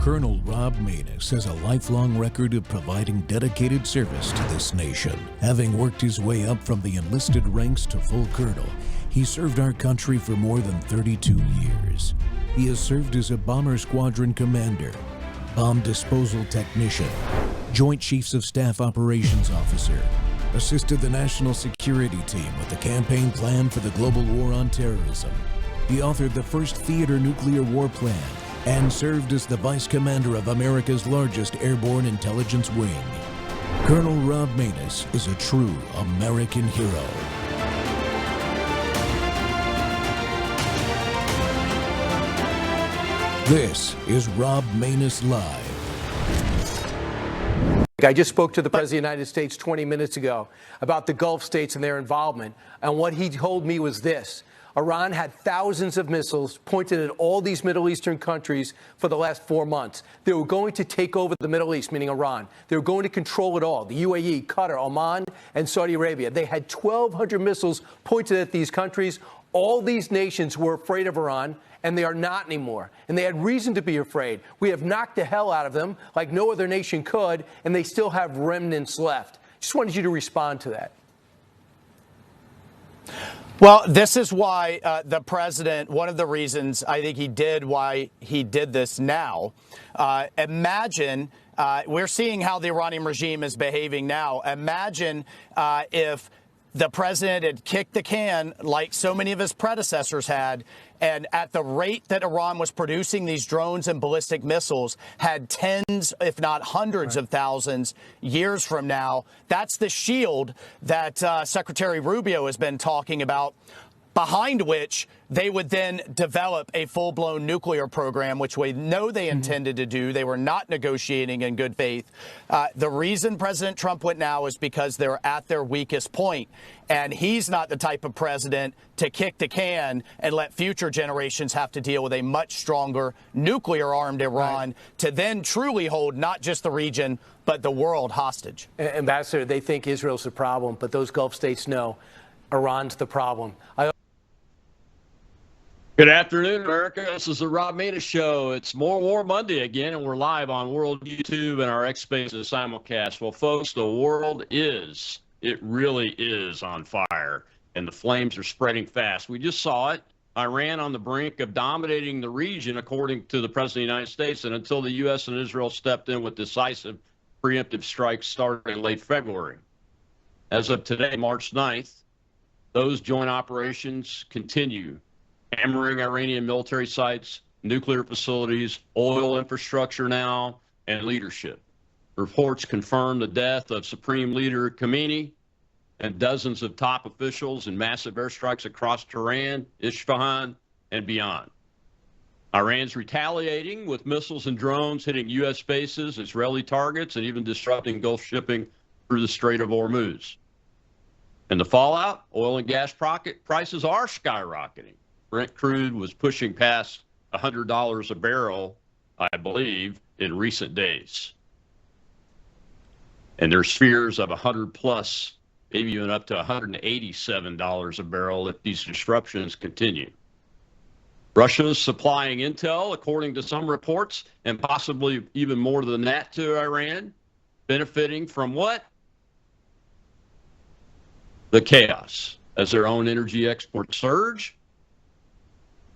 Colonel Rob Maness has a lifelong record of providing dedicated service to this nation. Having worked his way up from the enlisted ranks to full colonel, he served our country for more than 32 years. He has served as a bomber squadron commander, bomb disposal technician, Joint Chiefs of Staff Operations Officer, assisted the National Security Team with the campaign plan for the global war on terrorism. He authored the first theater nuclear war plan and served as the Vice Commander of America's largest airborne intelligence wing. Colonel Rob Maness is a true American hero. This is Rob Maness Live. I just spoke to the President of the United States 20 minutes ago about the Gulf states and their involvement, and what he told me was this. Iran had thousands of missiles pointed at all these Middle Eastern countries for the last 4 months. They were going to take over the Middle East, meaning Iran. They were going to control it all, the UAE, Qatar, Oman, and Saudi Arabia. They had 1,200 missiles pointed at these countries. All these nations were afraid of Iran, and they are not anymore. And they had reason to be afraid. We have knocked the hell out of them like no other nation could, and they still have remnants left. Just wanted you to respond to that. Well, this is why the president, one of the reasons I think he did why he did this now. Imagine, we're seeing how the Iranian regime is behaving now. Imagine if the president had kicked the can like so many of his predecessors had, and at the rate that Iran was producing these drones and ballistic missiles, had tens, if not hundreds of thousands years from now. That's the shield that Secretary Rubio has been talking about, behind which they would then develop a full-blown nuclear program, which we know they intended to do. They were not negotiating in good faith. The reason President Trump went now is because they're at their weakest point. And he's not the type of president to kick the can and let future generations have to deal with a much stronger nuclear-armed Iran to then truly hold not just the region, but the world hostage. Ambassador, they think Israel's the problem, but those Gulf states know Iran's the problem. Good afternoon, America. This is the Rob Maness Show. It's More War Monday again, and we're live on WorldViewTube and our XSpaces Simulcast. Well, folks, the world is, it really is on fire, and the flames are spreading fast. We just saw it. Iran on the brink of dominating the region, according to the President of the United States, and until the U.S. and Israel stepped in with decisive preemptive strikes starting in late February. As of today, March 9th, those joint operations continue, hammering Iranian military sites, nuclear facilities, oil infrastructure now, and leadership. Reports confirm the death of Supreme Leader Khamenei and dozens of top officials in massive airstrikes across Tehran, Isfahan, and beyond. Iran's retaliating with missiles and drones hitting U.S. bases, Israeli targets, and even disrupting Gulf shipping through the Strait of Hormuz. And the fallout, oil and gas prices are skyrocketing. Brent crude was pushing past $100 a barrel, I believe, in recent days. And there's fears of 100 plus, maybe even up to $187 a barrel if these disruptions continue. Russia's supplying intel, according to some reports, and possibly even more than that to Iran, benefiting from what? The chaos as their own energy exports surge.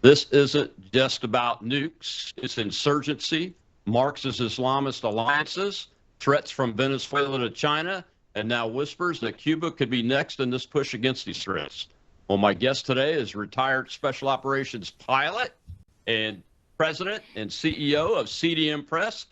This isn't just about nukes. It's insurgency, Marxist-Islamist alliances, threats from Venezuela to China, and now whispers that Cuba could be next in this push against these threats. Well, my guest today is retired Special Operations pilot and president and CEO of CDM Press,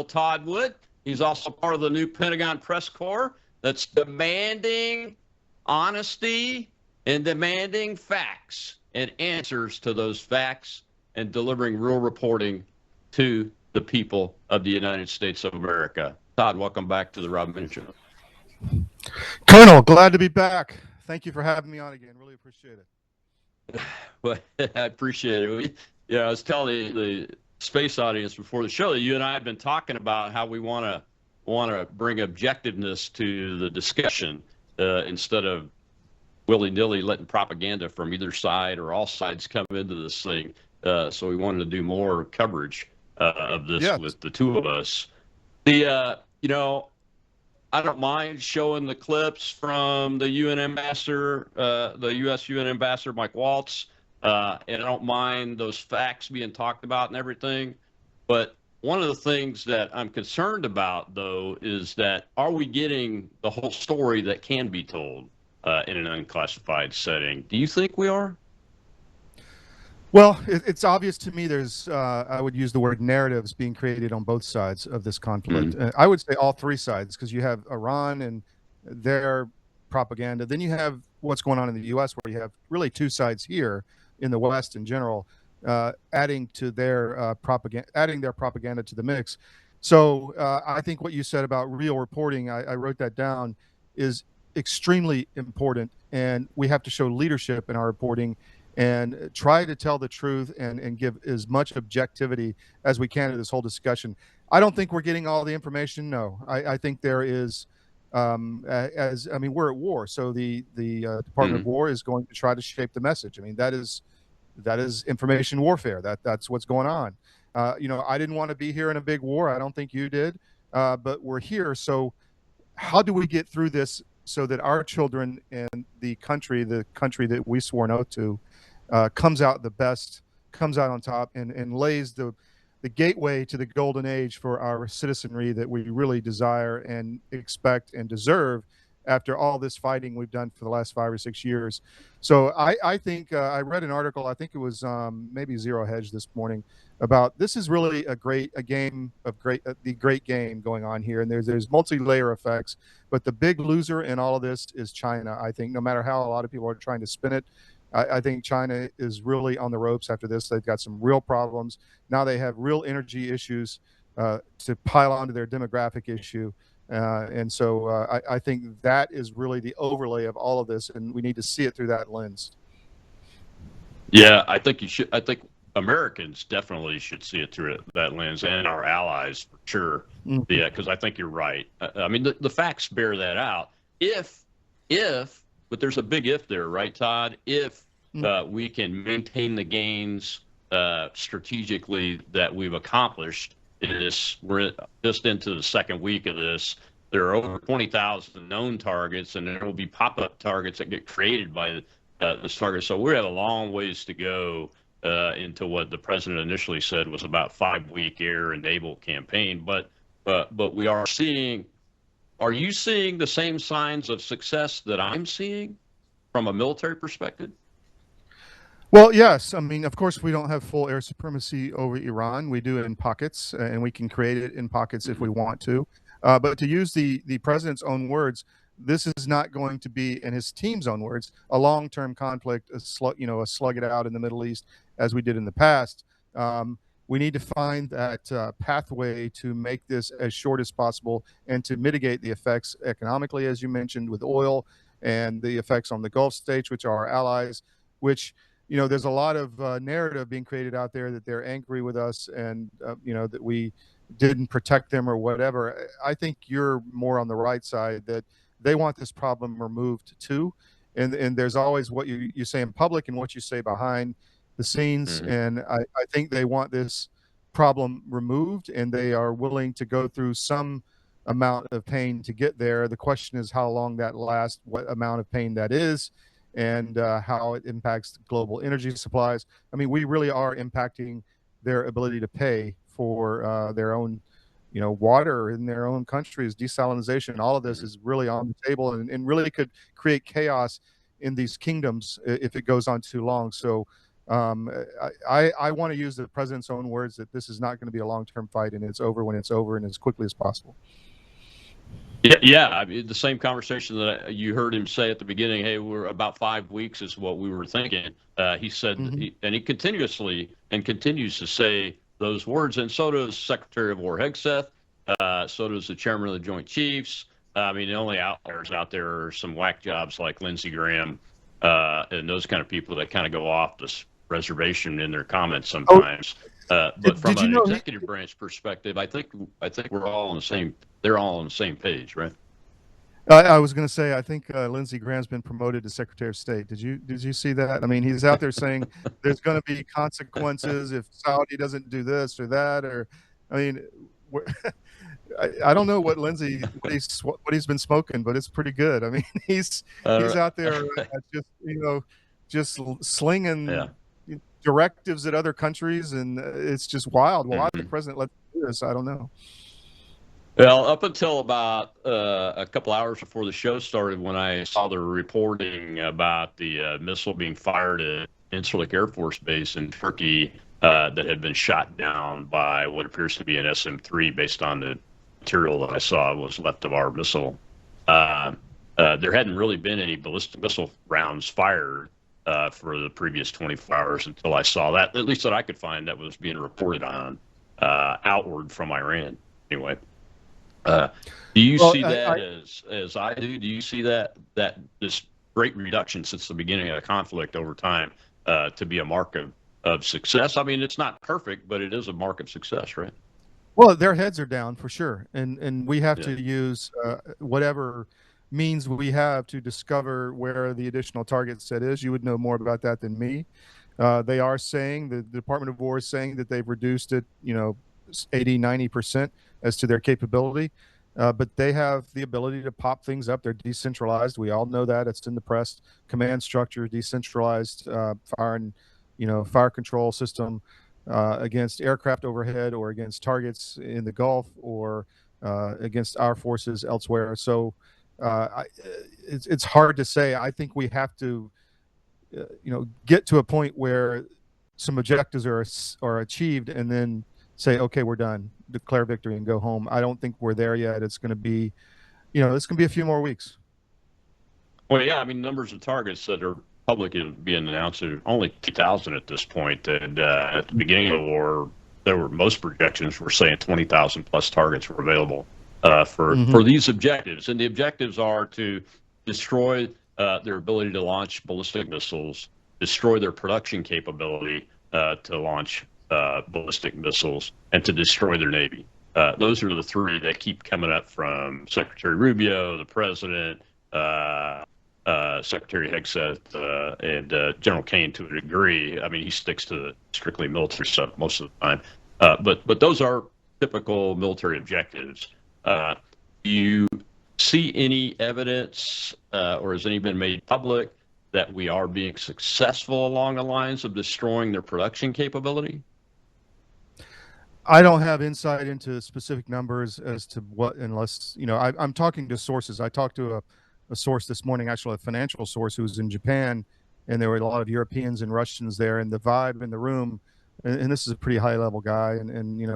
Todd Wood. He's also part of the new Pentagon press corps that's demanding honesty and demanding facts and answers to those facts and delivering real reporting to the people of the United States of America. Todd, welcome back to the Rob Maness Show. Colonel, glad to be back. Thank you for having me on again. Really appreciate it. Well, I appreciate it. I was telling the space audience before the show that you and I have been talking about how we want to bring objectiveness to the discussion instead of willy-nilly letting propaganda from either side or all sides come into this thing. So we wanted to do more coverage of this Yes. with the two of us. The I don't mind showing the clips from the UN ambassador, the U.S. UN ambassador Mike Waltz, and I don't mind those facts being talked about and everything. But one of the things that I'm concerned about, though, is that are we getting the whole story that can be told in an unclassified setting? Do you think we are? Well, it's obvious to me there's, I would use the word narratives being created on both sides of this conflict. I would say all three sides, because you have Iran and their propaganda. Then you have what's going on in the U.S., where you have really two sides here in the West in general, adding to their propaganda to the mix. So I think what you said about real reporting, I wrote that down, is extremely important, and we have to show leadership in our reporting and try to tell the truth and give as much objectivity as we can to this whole discussion. I don't think we're getting all the information. No, I think there is, we're at war, so the Department of War is going to try to shape the message. I mean, that is information warfare. That's what's going on. I didn't want to be here in a big war. I don't think you did, but we're here. So how do we get through this so that our children and the country that we swore an oath to, comes out the best, comes out on top, and lays the gateway to the golden age for our citizenry that we really desire and expect and deserve after all this fighting we've done for the last 5 or 6 years. So I think I read an article, I think it was maybe Zero Hedge this morning, about this is really the great game going on here, and there's multi-layer effects, but the big loser in all of this is China. I think no matter how a lot of people are trying to spin it, I think China is really on the ropes after this. They've got some real problems. Now they have real energy issues to pile onto their demographic issue. And so I think that is really the overlay of all of this, and we need to see it through that lens. Yeah, I think you should. I think Americans definitely should see it through that lens, and our allies for sure. Yeah, because I think you're right. I mean, the facts bear that out. But there's a big if there, right, Todd? If we can maintain the gains strategically that we've accomplished in this, we're just into the second week of this. There are over 20,000 known targets, and there will be pop-up targets that get created by this target. So we have a long ways to go into what the president initially said was about 5-week air and naval campaign. But we are seeing. Are you seeing the same signs of success that I'm seeing from a military perspective? Well, yes. I mean, of course, we don't have full air supremacy over Iran. We do it in pockets, and we can create it in pockets if we want to. But to use the president's own words, this is not going to be, in his team's own words, a long-term conflict, a slug it out in the Middle East as we did in the past. We need to find that pathway to make this as short as possible and to mitigate the effects economically, as you mentioned, with oil, and the effects on the Gulf states, which are our allies, which, there's a lot of narrative being created out there that they're angry with us and, that we didn't protect them or whatever. I think you're more on the right side, that they want this problem removed too. And there's always what you say in public and what you say behind the scenes. And I think they want this problem removed, and they are willing to go through some amount of pain to get there. The question is how long that lasts, what amount of pain that is, and how it impacts global energy supplies. I mean, we really are impacting their ability to pay for their own, water in their own countries, desalinization. All of this is really on the table, and really could create chaos in these kingdoms if it goes on too long. So I want to use the president's own words that this is not going to be a long-term fight, and it's over when it's over, and as quickly as possible. Yeah. I mean, the same conversation that you heard him say at the beginning. Hey, we're about 5 weeks is what we were thinking. He said, and he continuously and continues to say those words, and so does Secretary of War Hegseth. So does the Chairman of the Joint Chiefs. I mean, the only outliers out there are some whack jobs like Lindsey Graham and those kind of people that kind of go off this reservation in their comments sometimes. But from an executive branch perspective, I think we're all on the same. They're all on the same page, right? I was going to say, I think Lindsey Graham's been promoted to Secretary of State. Did you see that? I mean, he's out there saying there's going to be consequences if Saudi doesn't do this or that, or I mean, I don't know what what he's been smoking, but it's pretty good. I mean, he's out there just slinging Yeah. directives at other countries, and it's just wild. Why the Mhm. president let do this? I don't know. Well, up until about a couple hours before the show started, when I saw the reporting about the missile being fired at Incirlik Air Force Base in Turkey that had been shot down by what appears to be an SM-3 based on the material that I saw was left of our missile. There hadn't really been any ballistic missile rounds fired for the previous 24 hours until I saw that, at least that I could find, that was being reported on outward from Iran. Anyway. Do you see that as I do? Do you see that this great reduction since the beginning of the conflict over time to be a mark of success? I mean, it's not perfect, but it is a mark of success, right? Well, their heads are down for sure, and we have to use whatever means we have to discover where the additional target set is. You would know more about that than me. They are saying, the Department of War is saying that they've reduced it, 80-90% as to their capability, but they have the ability to pop things up. They're decentralized. We all know that. It's in the press. Command structure, decentralized fire control system against aircraft overhead or against targets in the Gulf or against our forces elsewhere. So it's hard to say. I think we have to get to a point where some objectives are achieved and then say, okay, we're done, declare victory and go home. I don't think we're there yet. It's going to be, it's going to be a few more weeks. Well, yeah, I mean, numbers of targets that are publicly being announced are only 2,000 at this point. And at the beginning of the war, most projections were saying 20,000 plus targets were available for these objectives. And the objectives are to destroy their ability to launch ballistic missiles, destroy their production capability to launch ballistic missiles, and to destroy their Navy. Those are the three that keep coming up from Secretary Rubio, the President, Secretary Hegseth, and General Kane to a degree. I mean, he sticks to the strictly military stuff most of the time. But those are typical military objectives. Do you see any evidence, or has any been made public, that we are being successful along the lines of destroying their production capability? I don't have insight into specific numbers as to what, unless, I'm talking to sources. I talked to a source this morning, actually a financial source who was in Japan, and there were a lot of Europeans and Russians there, and the vibe in the room, and this is a pretty high level guy and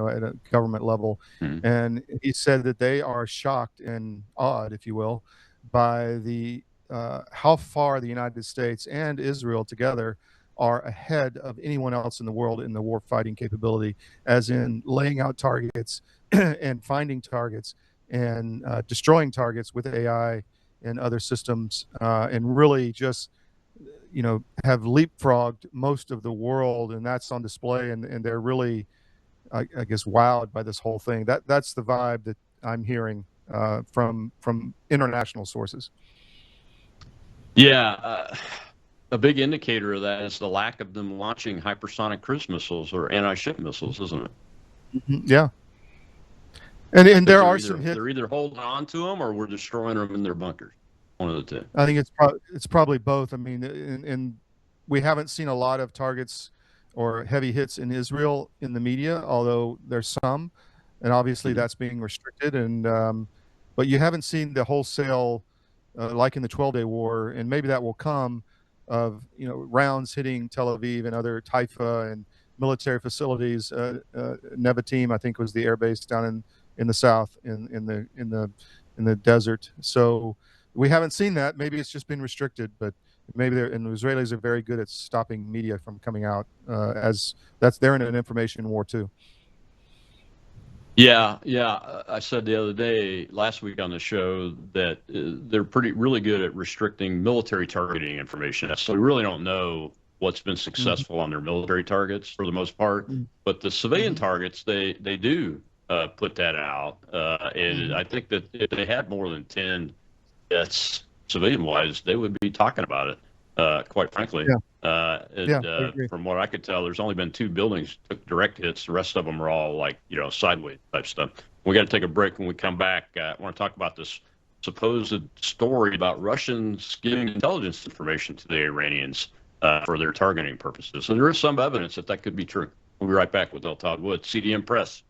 at a government level. And he said that they are shocked and awed, if you will, by the how far the United States and Israel together are ahead of anyone else in the world in the war fighting capability, as in laying out targets and finding targets and destroying targets with AI and other systems, and really just have leapfrogged most of the world, and that's on display, and they're really I guess wowed by this whole thing. That's the vibe that I'm hearing from international sources. Yeah, a big indicator of that is the lack of them launching hypersonic cruise missiles or anti-ship missiles, isn't it? Yeah. And there are some hits. They're either holding on to them or we're destroying them in their bunkers. One of the two. I think it's probably both. I mean, and we haven't seen a lot of targets or heavy hits in Israel in the media, although there's some, and obviously that's being restricted. And but you haven't seen the wholesale, like in the 12-day war, and maybe that will come, of rounds hitting Tel Aviv and other Haifa and military facilities. Nevatim, I think, was the air base down in the south in the desert. So we haven't seen that. Maybe it's just been restricted, but maybe the Israelis are very good at stopping media from coming out, as they're in an information war too. Yeah. I said the other day, last week on the show, that they're really good at restricting military targeting information. So we really don't know what's been successful on their military targets for the most part. But the civilian targets, they do put that out. And I think that if they had more than 10 it's civilian-wise, they would be talking about it, quite frankly. From what I could tell, there's only been 2 buildings took direct hits. The rest of them are all like, sideways type stuff. We got to take a break. When we come back, I want to talk about this supposed story about Russians giving intelligence information to the Iranians for their targeting purposes. And there is some evidence that could be true. We'll be right back with Todd Wood, CDM Press.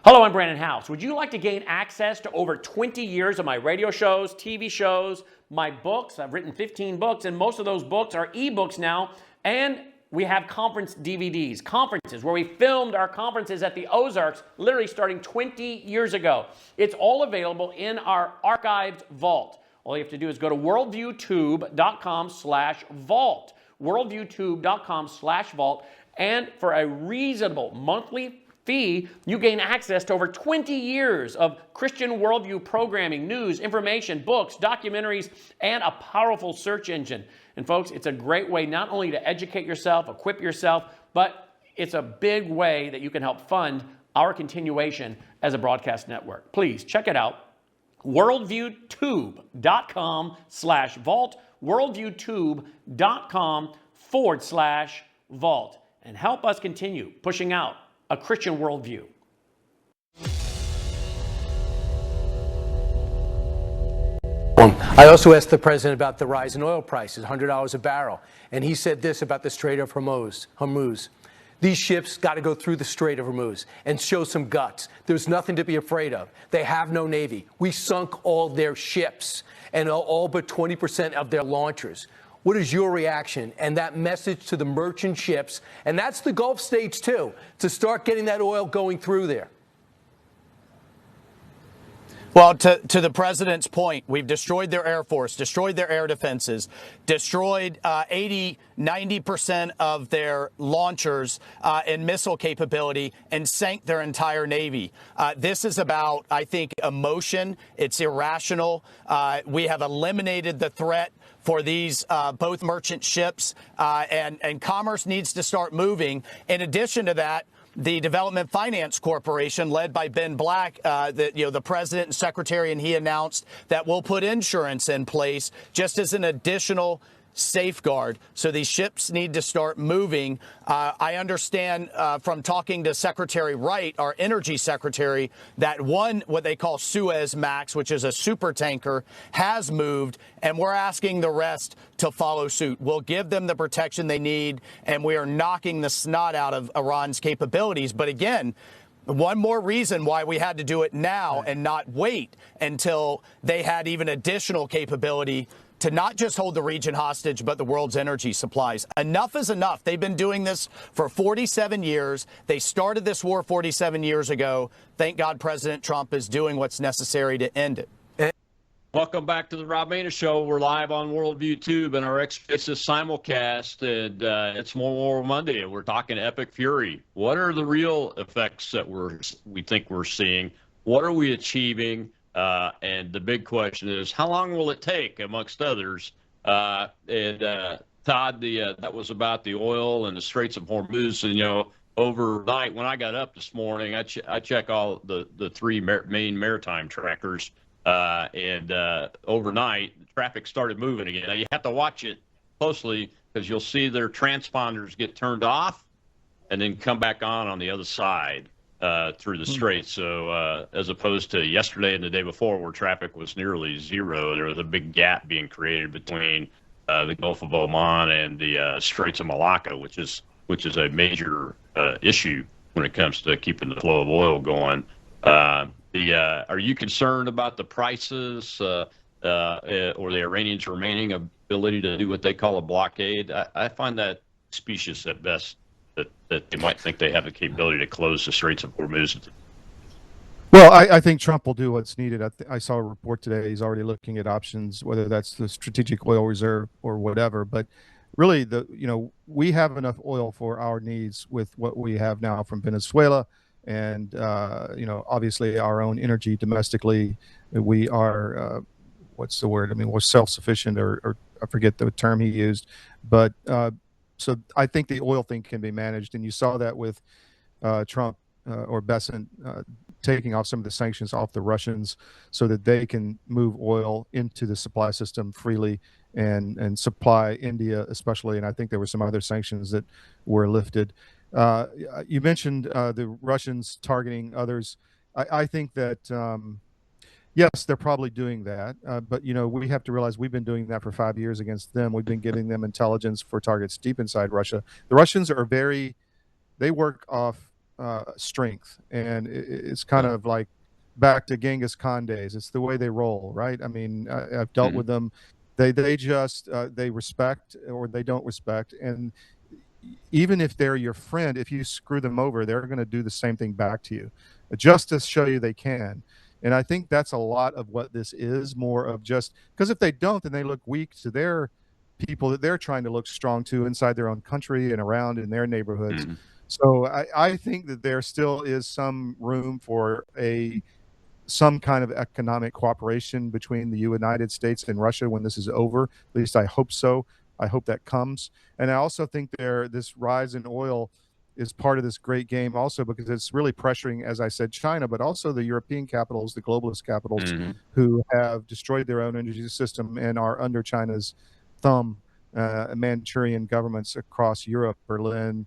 Hello, I'm Brandon House. Would you like to gain access to over 20 years of my radio shows, TV shows, my books? I've written 15 books, and most of those books are ebooks now. And we have conference DVDs, conferences where we filmed our conferences at the Ozarks, literally starting 20 years ago. It's all available in our archived vault. All you have to do is go to worldviewtube.com/vault, worldviewtube.com/vault, and for a reasonable monthly fee, you gain access to over 20 years of Christian worldview programming, news, information, books, documentaries, and a powerful search engine. And folks, it's a great way not only to educate yourself, equip yourself, but it's a big way that you can help fund our continuation as a broadcast network. Please check it out. worldviewtube.com/vault, worldviewtube.com/vault, and help us continue pushing out a Christian worldview. I also asked the president about the rise in oil prices, $100 a barrel, and he said this about the Strait of Hormuz. These ships got to go through the Strait of Hormuz and show some guts. There's nothing to be afraid of. They have no navy. We sunk all their ships and all but 20% of their launchers. What is your reaction and that message to the merchant ships, and that's the Gulf states too, to start getting that oil going through there? Well, to the president's point, we've destroyed their air force, destroyed their air defenses, destroyed 80-90% of their launchers and missile capability, and sank their entire Navy. This is about, I think, emotion. It's irrational. We have eliminated the threat for these both merchant ships, and commerce needs to start moving. In addition to that, the Development Finance Corporation, led by Ben Black, the president and secretary, and he announced that we'll put insurance in place just as an additional safeguard. So these ships need to start moving. I understand from talking to Secretary Wright, our energy secretary, that what they call Suez Max, which is a super tanker, has moved, and we're asking the rest to follow suit. We'll give them the protection they need, and we are knocking the snot out of Iran's capabilities. But again, one more reason why we had to do it now and not wait until they had even additional capability to not just hold the region hostage, but the world's energy supplies. Enough is enough. They've been doing this for 47 years. They started this war 47 years ago. Thank God President Trump is doing what's necessary to end it. Welcome back to the Rob Maness Show. We're live on WorldViewTube and our XSpaces Simulcast, and it's More War Monday, and we're talking epic fury. What are the real effects that we think we're seeing? What are we achieving? And the big question is, how long will it take, amongst others? Todd, that was about the oil and the Straits of Hormuz. And, overnight, when I got up this morning, I check all the 3 main maritime trackers. And overnight, traffic started moving again. Now, you have to watch it closely because you'll see their transponders get turned off and then come back on the other side through the strait. So as opposed to yesterday and the day before where traffic was nearly zero, there was a big gap being created between the Gulf of Oman and the Straits of Malacca, which is a major issue when it comes to keeping the flow of oil going. Are you concerned about the prices or the Iranians' remaining ability to do what they call a blockade? I find that specious at best, that they might think they have the capability to close the Straits of Hormuz. Well, I think Trump will do what's needed. I saw a report today. He's already looking at options, whether that's the strategic oil reserve or whatever. But really, we have enough oil for our needs with what we have now from Venezuela. And, obviously our own energy domestically. We are, what's the word? I mean, we're self-sufficient, or I forget the term he used. But so I think the oil thing can be managed. And you saw that with Trump or Besant taking off some of the sanctions off the Russians so that they can move oil into the supply system freely and supply India especially. And I think there were some other sanctions that were lifted. You mentioned the Russians targeting others. I think that, yes, they're probably doing that. But, we have to realize we've been doing that for 5 years against them. We've been giving them intelligence for targets deep inside Russia. The Russians are they work off strength, and it's kind of like back to Genghis Khan days. It's the way they roll, right? I mean, I've dealt with them. They just they respect or they don't respect, and even if they're your friend, if you screw them over, they're going to do the same thing back to you, just to show you they can. And I think that's a lot of what this is, more of just because if they don't, then they look weak to their people that they're trying to look strong to inside their own country and around in their neighborhoods. So I think that there still is some room for some kind of economic cooperation between the United States and Russia when this is over. At least I hope so. I hope that comes. And I also think this rise in oil is part of this great game also because it's really pressuring, as I said, China, but also the European capitals, the globalist capitals who have destroyed their own energy system and are under China's thumb, Manchurian governments across Europe, Berlin,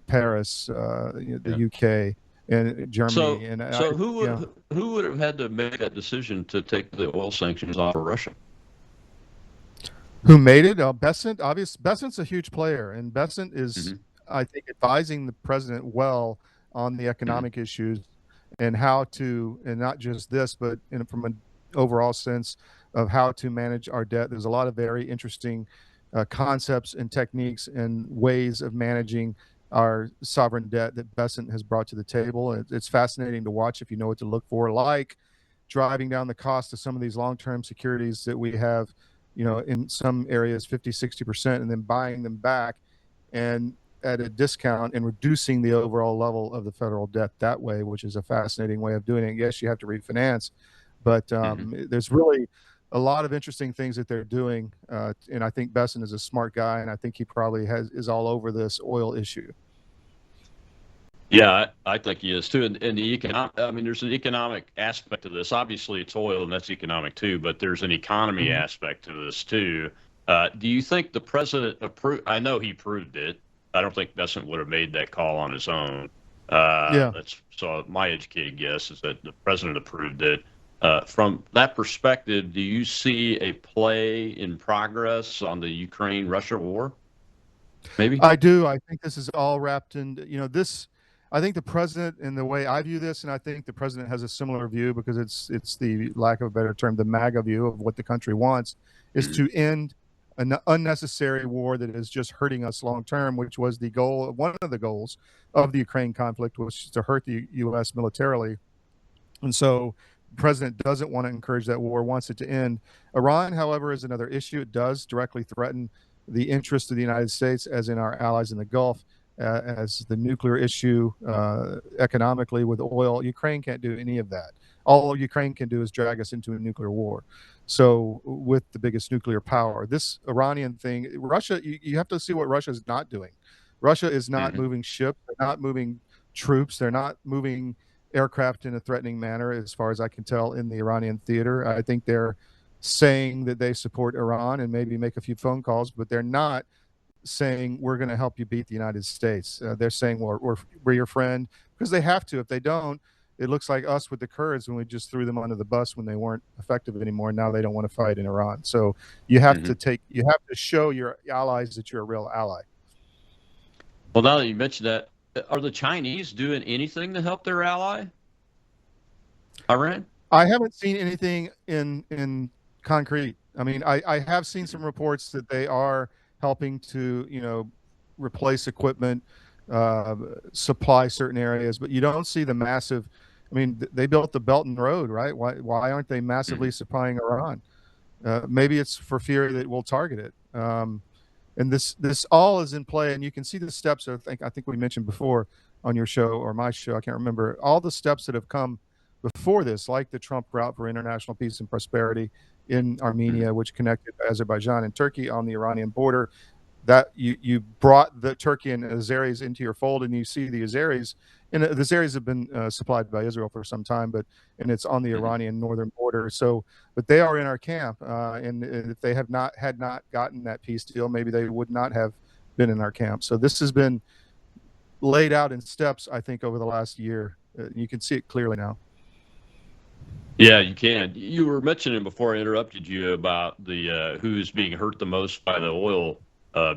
Paris, the UK, and Germany. So who would have had to make that decision to take the oil sanctions off of Russia? Who made it? Besant. Besant's a huge player, and Besant is, I think, advising the president well on the economic issues and how to, and not just this, but from an overall sense of how to manage our debt. There's a lot of very interesting concepts and techniques and ways of managing our sovereign debt that Besant has brought to the table. It's fascinating to watch if you know what to look for, like driving down the cost of some of these long-term securities that we have, in some areas 50-60%, and then buying them back and at a discount and reducing the overall level of the federal debt that way, which is a fascinating way of doing it. Yes, you have to refinance, but there's really a lot of interesting things that they're doing. And I think Besant is a smart guy, and I think he probably is all over this oil issue. Yeah, I think he is too. And the economic, there's an economic aspect to this. Obviously, it's oil, and that's economic too. But there's an economy aspect to this too. Do you think the president approved? I know he approved it. I don't think Besant would have made that call on his own. So my educated guess is that the president approved it. From that perspective, do you see a play in progress on the Ukraine-Russia war? Maybe I do. I think this is all wrapped in this. I think the president, in the way I view this, and I think the president has a similar view because it's the lack of a better term, the MAGA view of what the country wants, is to end an unnecessary war that is just hurting us long term, which was the goal, one of the goals of the Ukraine conflict, was to hurt the U.S. militarily. And so the president doesn't want to encourage that war, wants it to end. Iran, however, is another issue. It does directly threaten the interests of the United States, as in our allies in the Gulf. As the nuclear issue economically with oil, Ukraine can't do any of that. All Ukraine can do is drag us into a nuclear war. So with the biggest nuclear power, this Iranian thing, Russia, you have to see what Russia is not doing. Russia is not moving ships, they're not moving troops, they're not moving aircraft in a threatening manner, as far as I can tell, in the Iranian theater. I think they're saying that they support Iran and maybe make a few phone calls, but they're not saying we're going to help you beat the United States. They're saying we're your friend, because they have to. If they don't, it looks like us with the Kurds when we just threw them under the bus when they weren't effective anymore. Now they don't want to fight in Iran. So you have to show your allies that you're a real ally. Well, now that you mentioned that, are the Chinese doing anything to help their ally, Iran? I haven't seen anything in concrete. I have seen some reports that they are helping to, replace equipment, supply certain areas, but you don't see the massive. They built the Belt and Road, right? Why aren't they massively supplying Iran? Maybe it's for fear that we'll target it. And this all is in play, and you can see the steps. I think we mentioned before on your show or my show, I can't remember, all the steps that have come before this, like the Trump route for international peace and prosperity in Armenia, which connected Azerbaijan and Turkey on the Iranian border. That you brought the Turkey and Azeris into your fold, and you see the Azeris and this areas have been supplied by Israel for some time, and it's on the Iranian northern border. So, but they are in our camp, and if they had not gotten that peace deal, maybe they would not have been in our camp. So this has been laid out in steps, I think, over the last year. You can see it clearly now. Yeah, you can. You were mentioning before I interrupted you about the who's being hurt the most by the oil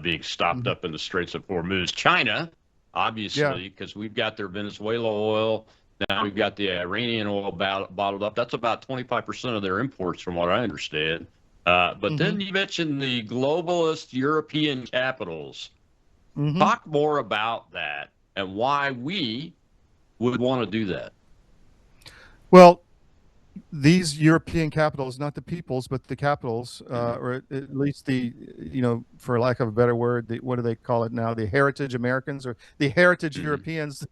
being stopped up in the Straits of Hormuz. China, obviously, because we've got their Venezuela oil. Now we've got the Iranian oil bottled up. That's about 25% of their imports, from what I understand. But then you mentioned the globalist European capitals. Talk more about that and why we would want to do that. Well, these European capitals, not the peoples, but the capitals, or at least the, for lack of a better word, what do they call it now? The heritage Americans or the heritage Europeans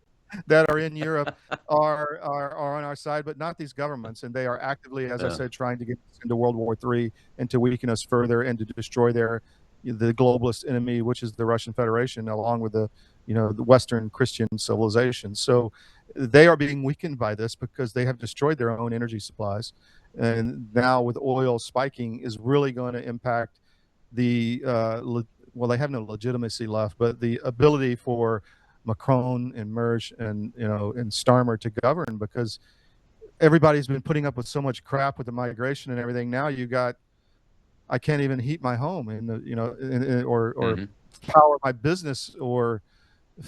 that are in Europe are on our side, but not these governments. And they are actively, as I said, trying to get us into World War III and to weaken us further and to destroy the globalist enemy, which is the Russian Federation, along with the Western Christian civilization. So they are being weakened by this because they have destroyed their own energy supplies. And now with oil spiking is really going to impact the, well, they have no legitimacy left, but the ability for Macron and Mersch and, and Starmer to govern, because everybody's been putting up with so much crap with the migration and everything. Now you got, I can't even heat my home or power my business or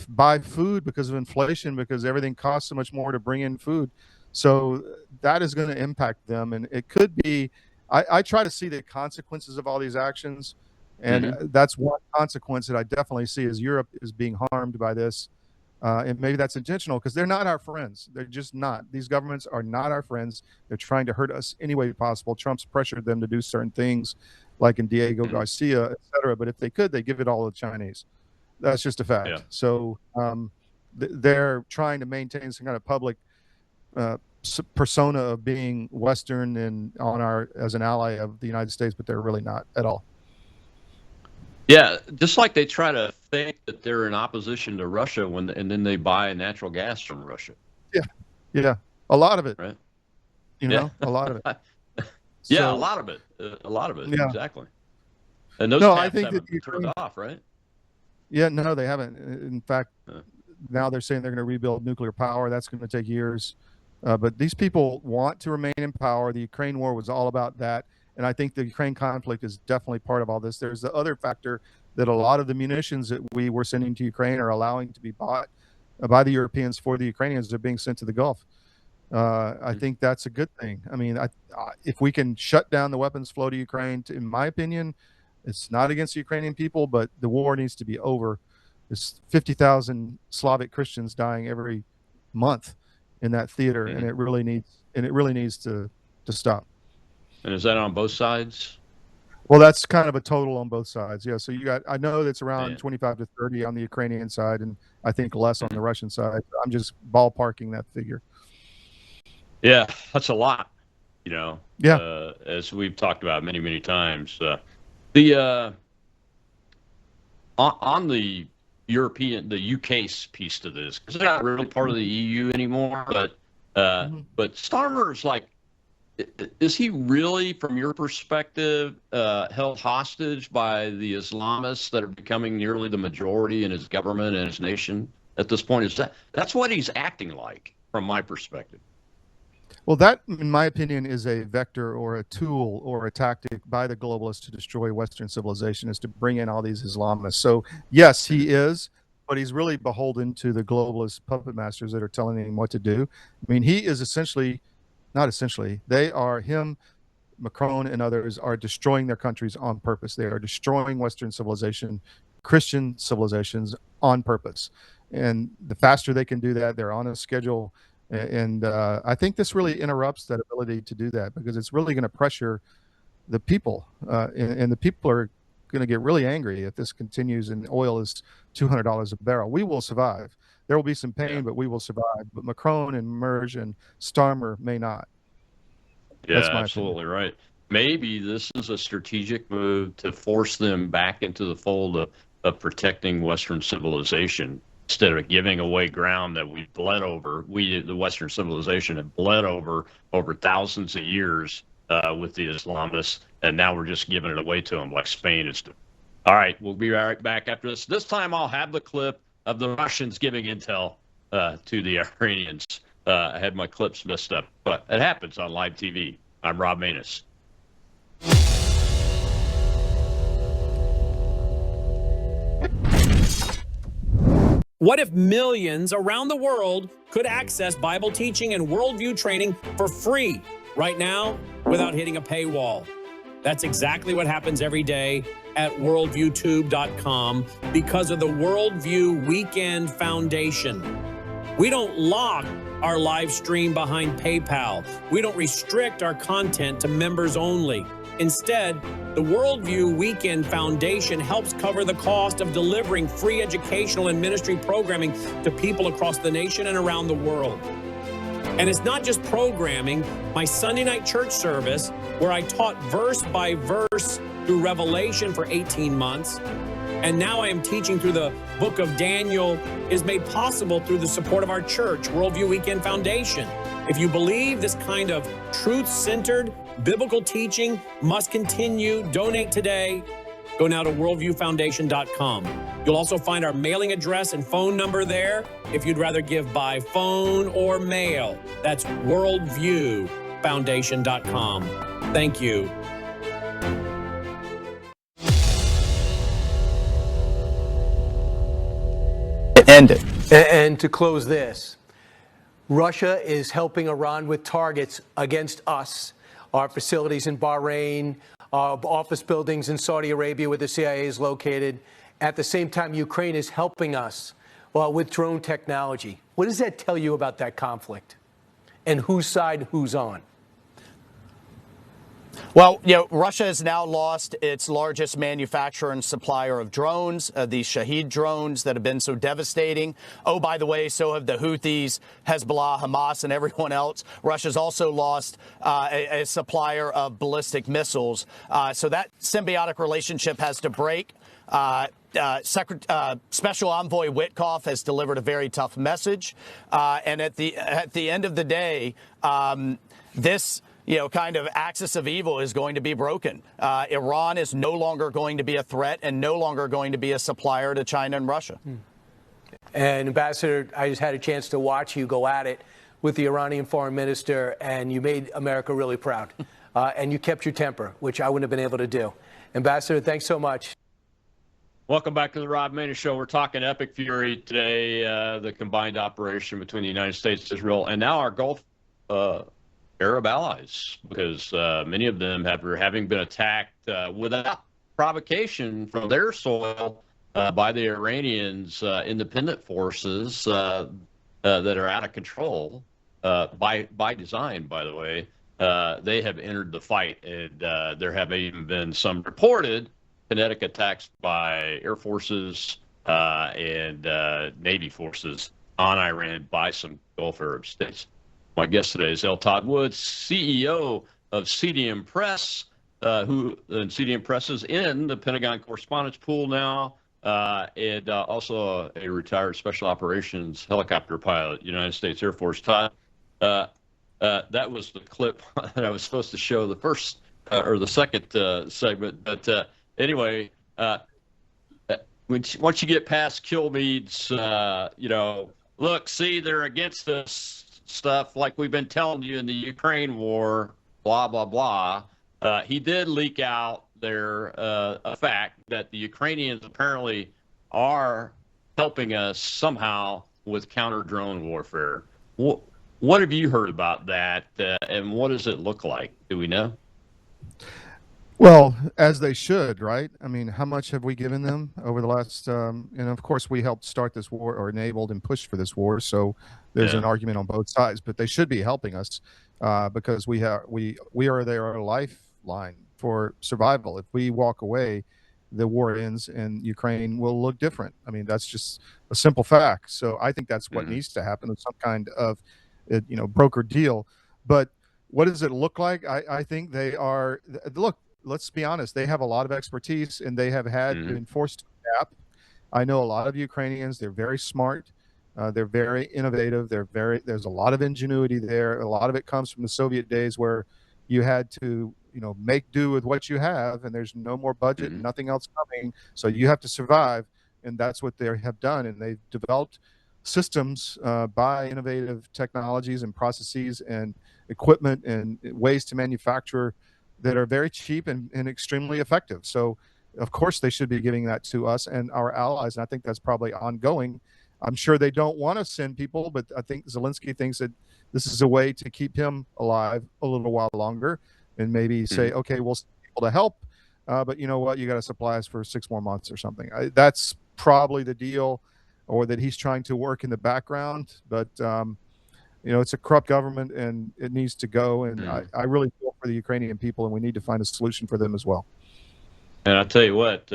buy food because of inflation, because everything costs so much more to bring in food. So that is going to impact them. And it could be, I try to see the consequences of all these actions. And that's one consequence that I definitely see is Europe is being harmed by this. And maybe that's intentional because they're not our friends. They're just not. These governments are not our friends. They're trying to hurt us any way possible. Trump's pressured them to do certain things like in Diego Garcia, et cetera. But if they could, they give it all to the Chinese. That's just a fact. Yeah. So they're trying to maintain some kind of public persona of being Western and as an ally of the United States, but they're really not at all. Yeah, just like they try to think that they're in opposition to Russia and then they buy natural gas from Russia. Yeah, a lot of it. Right. A lot of it. Yeah, a lot of it. Yeah. Exactly. And those I think haven't been turned off, right? Yeah, no, they haven't. In fact, now they're saying they're going to rebuild nuclear power. That's going to take years. But these people want to remain in power. The Ukraine war was all about that. And I think the Ukraine conflict is definitely part of all this. There's the other factor that a lot of the munitions that we were sending to Ukraine are allowing to be bought by the Europeans for the Ukrainians. They're being sent to the Gulf. I think that's a good thing. I mean, if we can shut down the weapons flow to Ukraine, in my opinion, it's not against the Ukrainian people, but the war needs to be over. There's 50,000 Slavic Christians dying every month in that theater, and it really needs to stop. And is that on both sides? Well, that's kind of a total on both sides. Yeah. So I know that's around 25 to 30 on the Ukrainian side, and I think less on the Russian side. I'm just ballparking that figure. Yeah, that's a lot, Yeah. As we've talked about many, many times. On the UK's piece to this, because they're not really part of the EU anymore, but Starmer's like, is he really, from your perspective, held hostage by the Islamists that are becoming nearly the majority in his government and his nation at this point? That's what he's acting like, from my perspective. Well, that, in my opinion, is a vector or a tool or a tactic by the globalists to destroy Western civilization, is to bring in all these Islamists. So, yes, he is, but he's really beholden to the globalist puppet masters that are telling him what to do. I mean, he is him, Macron and others are destroying their countries on purpose. They are destroying Western civilization, Christian civilizations on purpose. And the faster they can do that, they're on a schedule. And I think this really interrupts that ability to do that, because it's really going to pressure the people. And the people are going to get really angry if this continues and oil is $200 a barrel. We will survive. There will be some pain, but we will survive. But Macron and Mersch and Starmer may not. Yeah, absolutely right. Maybe this is a strategic move to force them back into the fold of protecting Western civilization. instead of giving away ground that we bled over. We, the Western civilization, have bled over thousands of years with the Islamists, and now we're just giving it away to them like Spain is doing. All right, we'll be right back after this. This time I'll have the clip of the Russians giving intel to the Iranians. I had my clips messed up, but it happens on live TV. I'm Rob Maness. What if millions around the world could access Bible teaching and worldview training for free right now without hitting a paywall? That's exactly what happens every day at WorldViewTube.com because of the Worldview Weekend Foundation. We don't lock our live stream behind PayPal. We don't restrict our content to members only. Instead, the Worldview Weekend Foundation helps cover the cost of delivering free educational and ministry programming to people across the nation and around the world. And it's not just programming. My Sunday night church service, where I taught verse by verse through Revelation for 18 months, and now I am teaching through the book of Daniel, is made possible through the support of our church, Worldview Weekend Foundation. If you believe this kind of truth-centered biblical teaching must continue, donate today. Go now to worldviewfoundation.com. You'll also find our mailing address and phone number there if you'd rather give by phone or mail. That's worldviewfoundation.com. Thank you. End it. And to close this, Russia is helping Iran with targets against us, our facilities in Bahrain, office buildings in Saudi Arabia where the CIA is located. At the same time, Ukraine is helping us with drone technology. What does that tell you about that conflict? And whose side, who's on? Well, Russia has now lost its largest manufacturer and supplier of drones, these Shahed drones that have been so devastating. Oh, by the way, so have the Houthis, Hezbollah, Hamas, and everyone else. Russia's also lost a supplier of ballistic missiles. So that symbiotic relationship has to break. Special Envoy Witkoff has delivered a very tough message. And at the end of the day, this kind of axis of evil is going to be broken. Iran is no longer going to be a threat and no longer going to be a supplier to China and Russia. And Ambassador, I just had a chance to watch you go at it with the Iranian foreign minister, and you made America really proud. And you kept your temper, which I wouldn't have been able to do. Ambassador, thanks so much. Welcome back to the Rob Maness Show. We're talking Epic Fury today, the combined operation between the United States, Israel, and now our Gulf Arab allies, because many of them having been attacked without provocation from their soil by the Iranians' independent forces that are out of control by design, by the way. They have entered the fight, and there have even been some reported kinetic attacks by air forces and Navy forces on Iran by some Gulf Arab states. My guest today is Todd Wood, CEO of CDM Press, CDM Press is in the Pentagon correspondence pool now, and also a retired special operations helicopter pilot, United States Air Force. Todd, that was the clip that I was supposed to show the first or the second segment, but anyway, once you get past Kilmeade's, look, see, they're against us stuff like we've been telling you in the Ukraine war, blah, blah, blah. He did leak out there a fact that the Ukrainians apparently are helping us somehow with counter-drone warfare. What have you heard about that, and what does it look like? Do we know? Well, as they should, right? I mean, how much have we given them over the last, and of course we helped start this war or enabled and pushed for this war. So there's an argument on both sides, but they should be helping us because we are their lifeline for survival. If we walk away, the war ends and Ukraine will look different. I mean, that's just a simple fact. So I think that's what needs to happen, with some kind of, broker deal. But what does it look like? I think they are, look, let's be honest, they have a lot of expertise, and they have been forced to adapt. I know a lot of Ukrainians. They're very smart. They're very innovative. There's a lot of ingenuity there. A lot of it comes from the Soviet days where you had to, make do with what you have, and there's no more budget, and nothing else coming. So you have to survive, and that's what they have done. And they've developed systems by innovative technologies and processes and equipment and ways to manufacture that are very cheap and extremely effective. So, of course, they should be giving that to us and our allies, and I think that's probably ongoing. I'm sure they don't want to send people, but I think Zelensky thinks that this is a way to keep him alive a little while longer and maybe say, okay, we'll send people to help, but you know what? You got to supply us for 6 more months or something. That's probably the deal, or that he's trying to work in the background. But, it's a corrupt government and it needs to go. And I really feel for the Ukrainian people, and we need to find a solution for them as well. And I tell you what,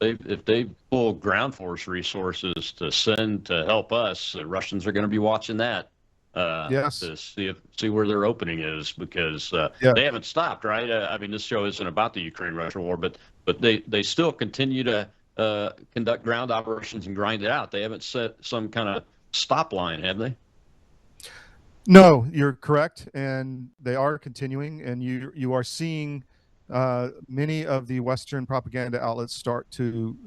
if they pull ground force resources to send to help us, the Russians are going to be watching that. Yes. To see where their opening is, because they haven't stopped, right? I mean, this show isn't about the Ukraine-Russia war, but they still continue to conduct ground operations and grind it out. They haven't set some kind of stop line, have they? No, you're correct, and they are continuing, and you are seeing many of the Western propaganda outlets start to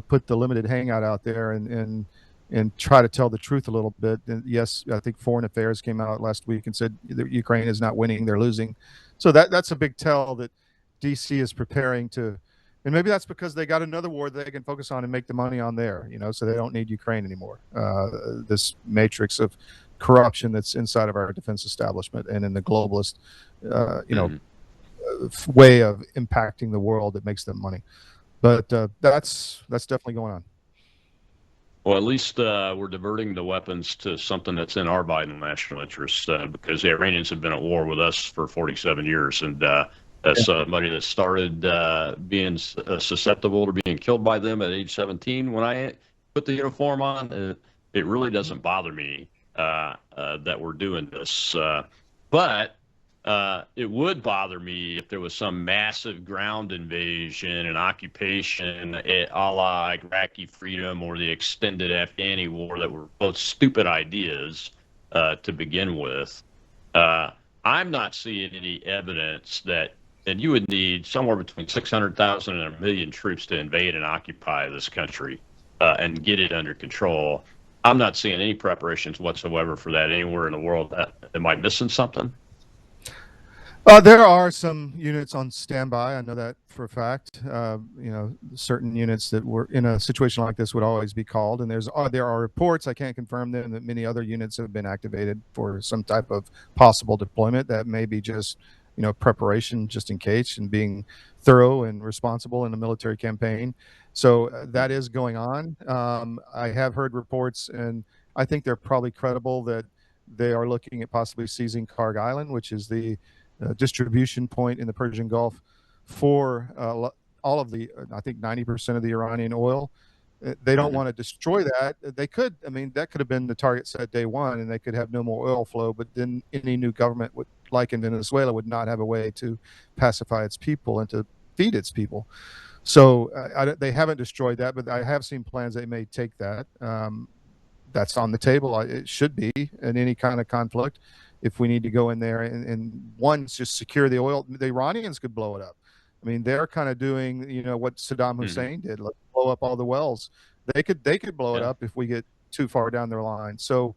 put the limited hangout out there and try to tell the truth a little bit. And yes, I think Foreign Affairs came out last week and said that Ukraine is not winning, they're losing. So that's a big tell that DC is preparing to, and maybe that's because they got another war that they can focus on and make the money on there, so they don't need Ukraine anymore. This matrix of corruption that's inside of our defense establishment and in the globalist, way of impacting the world that makes them money. But that's definitely going on. Well, at least we're diverting the weapons to something that's in our vital national interest, because the Iranians have been at war with us for 47 years. And as somebody that started being susceptible to being killed by them at age 17, when I put the uniform on, it really doesn't bother me that we're doing this. But it would bother me if there was some massive ground invasion and occupation a la Iraqi freedom or the extended Afghani war that were both stupid ideas to begin with. I'm not seeing any evidence that, and you would need somewhere between 600,000 and 1 million troops to invade and occupy this country and get it under control. I'm not seeing any preparations whatsoever for that anywhere in the world. Am I missing something? There are some units on standby. I know that for a fact. Certain units that were in a situation like this would always be called. And there are reports, I can't confirm them, that many other units have been activated for some type of possible deployment. That may be just, preparation just in case and being thorough and responsible in a military campaign. So that is going on. I have heard reports, and I think they're probably credible, that they are looking at possibly seizing Karg Island, which is the distribution point in the Persian Gulf for all of the, I think 90% of the Iranian oil. They don't want to destroy that. They could, that could have been the target set day one, and they could have no more oil flow, but then any new government would, like in Venezuela, would not have a way to pacify its people and to feed its people. So they haven't destroyed that, but I have seen plans they may take that. That's on the table. It should be in any kind of conflict. If we need to go in there and just secure the oil, the Iranians could blow it up. They're kind of doing, what Saddam Hussein did, like blow up all the wells. They could blow it up if we get too far down their line. So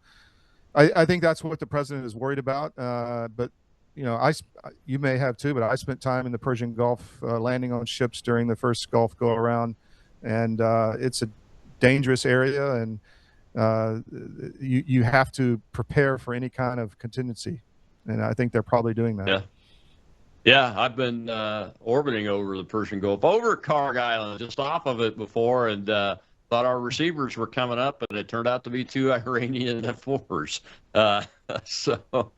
I think that's what the president is worried about. But you may have too, but I spent time in the Persian Gulf, landing on ships during the first Gulf go around, and it's a dangerous area, and you have to prepare for any kind of contingency, and I think they're probably doing that. Yeah, I've been orbiting over the Persian Gulf, over Karg Island, just off of it before, and thought our receivers were coming up, and it turned out to be 2 Iranian F-4s. So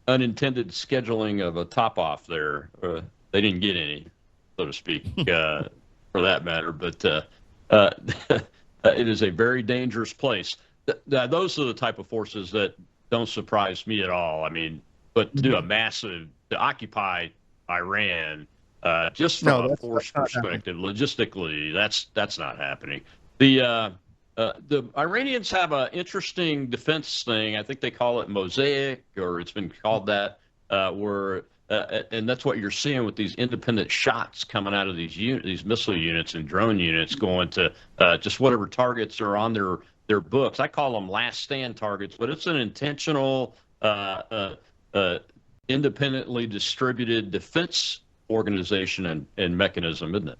unintended scheduling of a top-off there. They didn't get any, so to speak, for that matter, but it is a very dangerous place. Those are the type of forces that don't surprise me at all. But to do to occupy Iran Just from a force perspective, logistically, that's not happening. The Iranians have an interesting defense thing. I think they call it mosaic, or it's been called that, and that's what you're seeing with these independent shots coming out of these missile units and drone units going to just whatever targets are on their books. I call them last stand targets, but it's an intentional, independently distributed defense organization and mechanism, isn't it?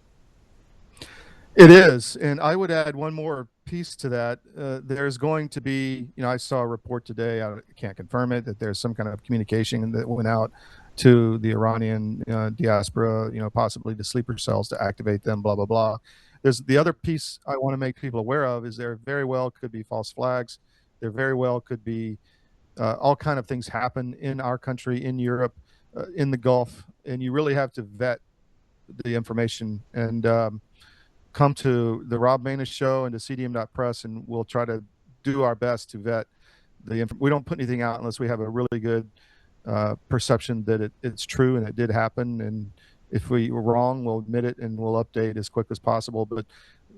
It is, and I would add one more piece to that. There's going to be, I saw a report today, I can't confirm it, that there's some kind of communication that went out to the Iranian diaspora, possibly the sleeper cells to activate them, blah, blah, blah. There's the other piece I want to make people aware of is there very well could be false flags. There very well could be all kind of things happen in our country, in Europe, in the Gulf, and you really have to vet the information and come to the Rob Maness Show and to CDM Press, and we'll try to do our best to vet we don't put anything out unless we have a really good perception that it's true and it did happen. And if we were wrong, we'll admit it and we'll update as quick as possible. But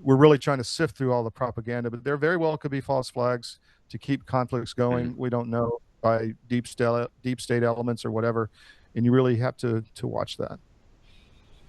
we're really trying to sift through all the propaganda. But there very well could be false flags to keep conflicts going. We don't know, by deep state elements or whatever. And you really have to watch that.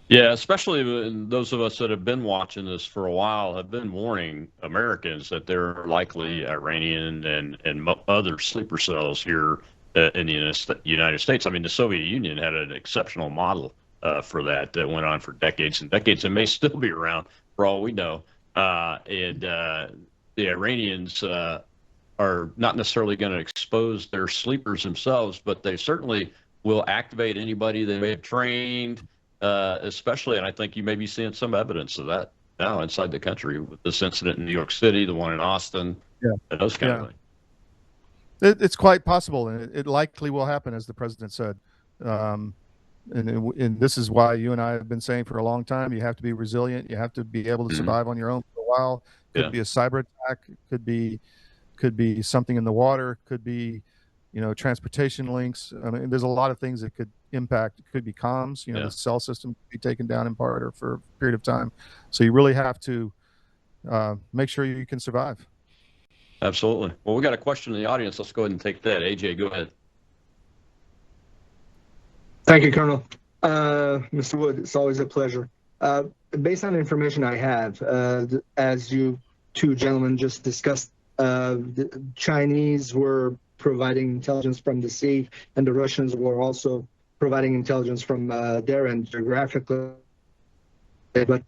Yeah, especially those of us that have been watching this for a while have been warning Americans that there are likely Iranian and other sleeper cells here in the United States. I mean, the Soviet Union had an exceptional model for that went on for decades and decades and may still be around for all we know. The Iranians are not necessarily going to expose their sleepers themselves, but they certainly will activate anybody they may have trained, especially, and I think you may be seeing some evidence of that now inside the country with this incident in New York City, the one in Austin, and those kind of things. It's quite possible, and it likely will happen, as the president said. And this is why you and I have been saying for a long time, you have to be resilient. You have to be able to survive on your own for a while. Could be a cyber attack. Could be something in the water. Could be, transportation links. I mean, there's a lot of things that could impact. It could be comms. The cell system could be taken down in part or for a period of time. So you really have to make sure you can survive. Absolutely. Well, we got a question in the audience. Let's go ahead and take that. AJ, go ahead. Thank you, Colonel. Mr. Wood, it's always a pleasure. Based on the information I have, as you two gentlemen just discussed, the Chinese were providing intelligence from the sea, and the Russians were also providing intelligence from their end geographically. But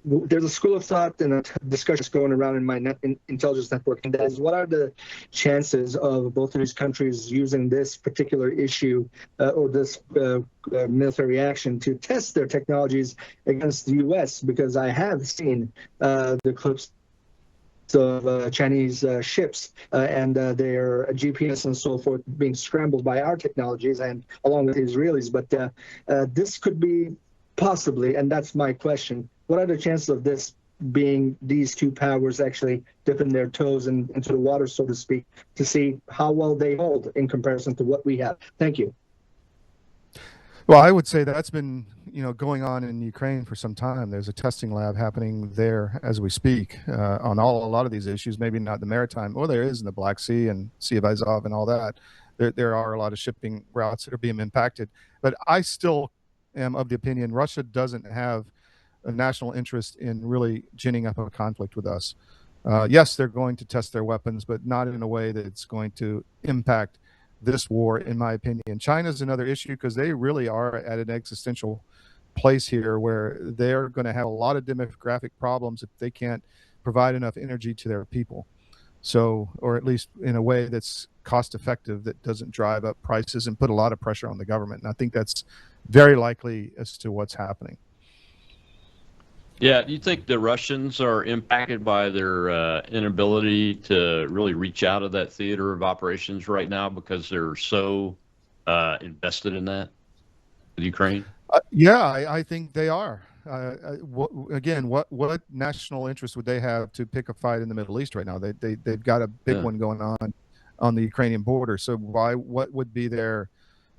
there's a school of thought and a discussion going around in my intelligence network, and that is, what are the chances of both of these countries using this particular issue or this military action to test their technologies against the U.S.? Because I have seen the clips of Chinese ships and their GPS and so forth being scrambled by our technologies and along with the Israelis. But this could be possibly, and that's my question, what are the chances of this being these two powers actually dipping their toes into the water, so to speak, to see how well they hold in comparison to what we have? Thank you. Well, I would say that's been, going on in Ukraine for some time. There's a testing lab happening there as we speak on a lot of these issues. Maybe not the maritime, well, there is in the Black Sea and Sea of Azov and all that. There are a lot of shipping routes that are being impacted. But I still am of the opinion Russia doesn't have a national interest in really ginning up a conflict with us. Yes, they're going to test their weapons, but not in a way that's going to impact this war, in my opinion. China's another issue because they really are at an existential place here where they're going to have a lot of demographic problems if they can't provide enough energy to their people. So, or at least in a way that's cost effective, that doesn't drive up prices and put a lot of pressure on the government. And I think that's very likely as to what's happening. Yeah, do you think the Russians are impacted by their inability to really reach out of that theater of operations right now because they're so invested in that, with Ukraine? I think they are. Again, what national interest would they have to pick a fight in the Middle East right now? They've got a big one going on the Ukrainian border. So what would be their